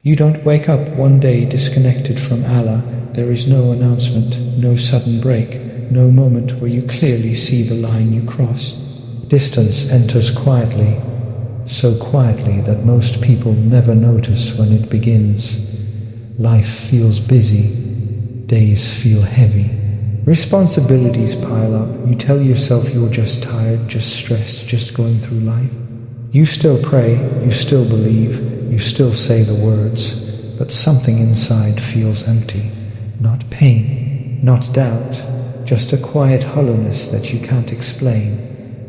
You don't wake up one day disconnected from Allah. There is no announcement, no sudden break, no moment where you clearly see the line you cross. Distance enters quietly, so quietly that most people never notice when it begins. Life feels busy, days feel heavy. Responsibilities pile up. You tell yourself you're just tired, just stressed, just going through life. You still pray, you still believe, you still say the words, but something inside feels empty. Not pain, not doubt, just a quiet hollowness that you can't explain.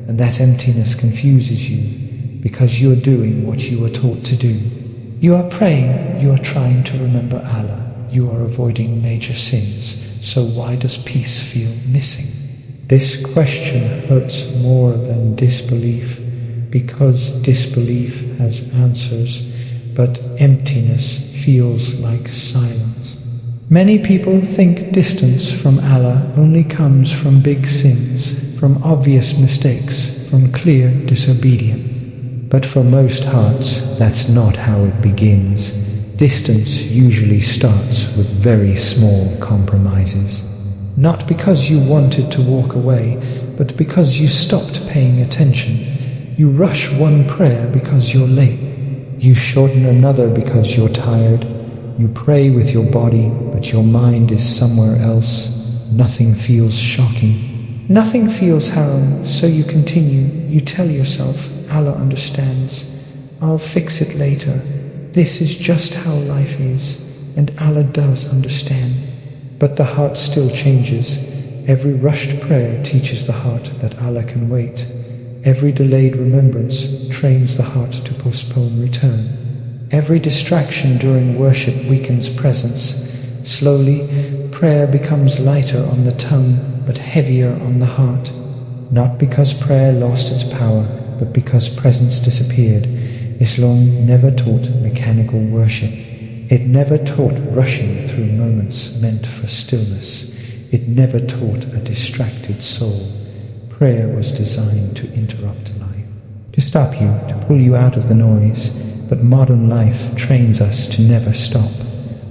And that emptiness confuses you because you're doing what you were taught to do. You are praying, you are trying to remember Allah, you are avoiding major sins, so why does peace feel missing? This question hurts more than disbelief, because disbelief has answers, but emptiness feels like silence. Many people think distance from Allah only comes from big sins, from obvious mistakes, from clear disobedience. But for most hearts, that's not how it begins. Distance usually starts with very small compromises. Not because you wanted to walk away, but because you stopped paying attention. You rush one prayer because you're late. You shorten another because you're tired. You pray with your body, but your mind is somewhere else. Nothing feels shocking. Nothing feels harrowing, so you continue. You tell yourself, Allah understands. I'll fix it later. This is just how life is, and Allah does understand. But the heart still changes. Every rushed prayer teaches the heart that Allah can wait. Every delayed remembrance trains the heart to postpone return. Every distraction during worship weakens presence. Slowly, prayer becomes lighter on the tongue, but heavier on the heart. Not because prayer lost its power, but because presence disappeared. Islam never taught mechanical worship. It never taught rushing through moments meant for stillness. It never taught a distracted soul. Prayer was designed to interrupt life, to stop you, to pull you out of the noise. But modern life trains us to never stop,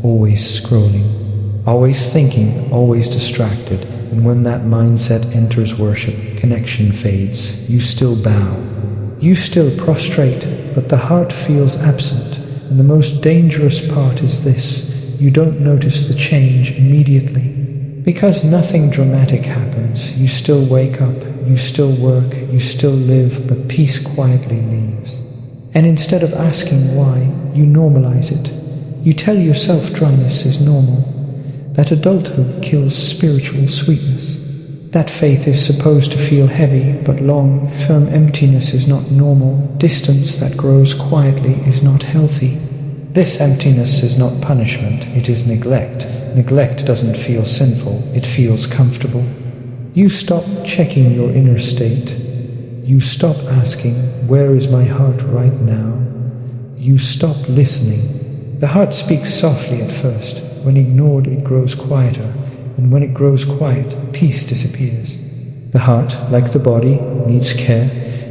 always scrolling, always thinking, always distracted. And when that mindset enters worship, connection fades. You still bow, you still prostrate, but the heart feels absent. And the most dangerous part is this: you don't notice the change immediately. Because nothing dramatic happens, you still wake up, you still work, you still live, but peace quietly leaves. And instead of asking why, you normalize it. You tell yourself dryness is normal, that adulthood kills spiritual sweetness, that faith is supposed to feel heavy, but long-term emptiness is not normal. Distance that grows quietly is not healthy. This emptiness is not punishment, it is neglect. Neglect doesn't feel sinful, it feels comfortable. You stop checking your inner state. You stop asking, where is my heart right now? You stop listening. The heart speaks softly at first. When ignored, it grows quieter. And when it grows quiet, peace disappears. The heart, like the body, needs care.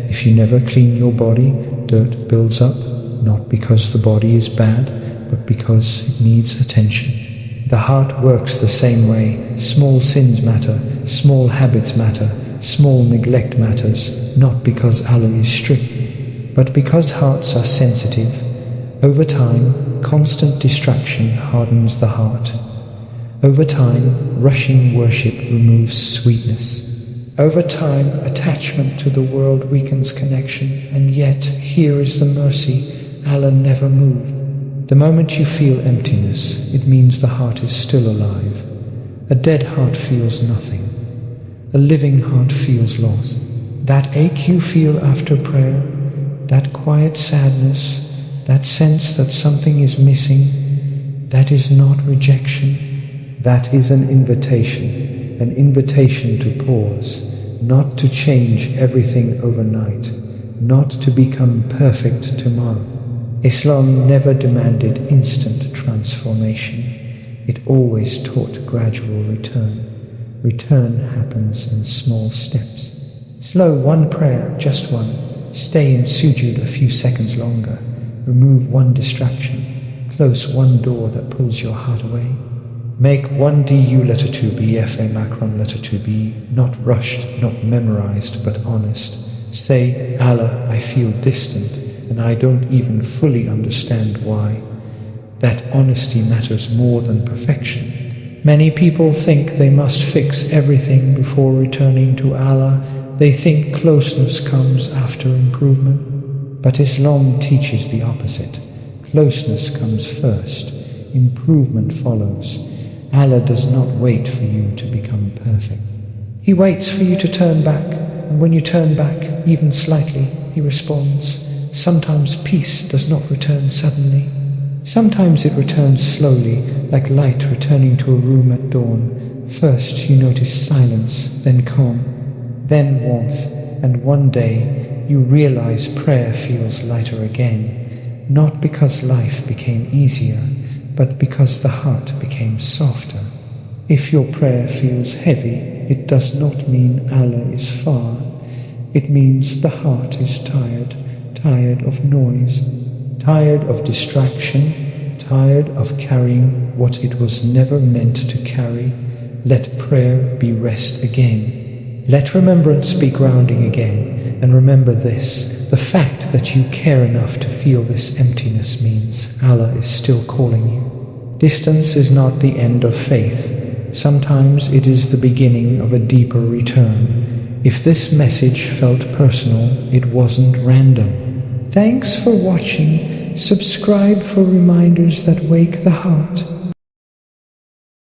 If you never clean your body, dirt builds up, not because the body is bad, but because it needs attention. The heart works the same way. Small sins matter, small habits matter, small neglect matters, not because Allah is strict, but because hearts are sensitive. Over time, constant distraction hardens the heart. Over time, rushing worship removes sweetness. Over time, attachment to the world weakens connection, and yet, here is the mercy: Allah never moved. The moment you feel emptiness, it means the heart is still alive. A dead heart feels nothing. A living heart feels lost. That ache you feel after prayer, that quiet sadness, that sense that something is missing, that is not rejection. That is an invitation to pause, not to change everything overnight, not to become perfect tomorrow. Islam never demanded instant transformation. It always taught gradual return. Return happens in small steps. Slow one prayer, just one. Stay in sujood a few seconds longer. Remove one distraction. Close one door that pulls your heart away. Make one DU letter to be FA Macron letter to be, not rushed, not memorized, but honest. Say, Allah, I feel distant, and I don't even fully understand why. That honesty matters more than perfection. Many people think they must fix everything before returning to Allah. They think closeness comes after improvement. But Islam teaches the opposite. Closeness comes first. Improvement follows. Allah does not wait for you to become perfect. He waits for you to turn back, and when you turn back, even slightly, He responds. Sometimes peace does not return suddenly. Sometimes it returns slowly, like light returning to a room at dawn. First you notice silence, then calm, then warmth, and one day you realize prayer feels lighter again, not because life became easier, but because the heart became softer. If your prayer feels heavy, it does not mean Allah is far. It means the heart is tired, tired of noise, tired of distraction, tired of carrying what it was never meant to carry. Let prayer be rest again. Let remembrance be grounding again. And remember this, the fact that you care enough to feel this emptiness means Allah is still calling you. Distance is not the end of faith. Sometimes it is the beginning of a deeper return. If this message felt personal, it wasn't random. Thanks for watching. Subscribe for reminders that wake the heart.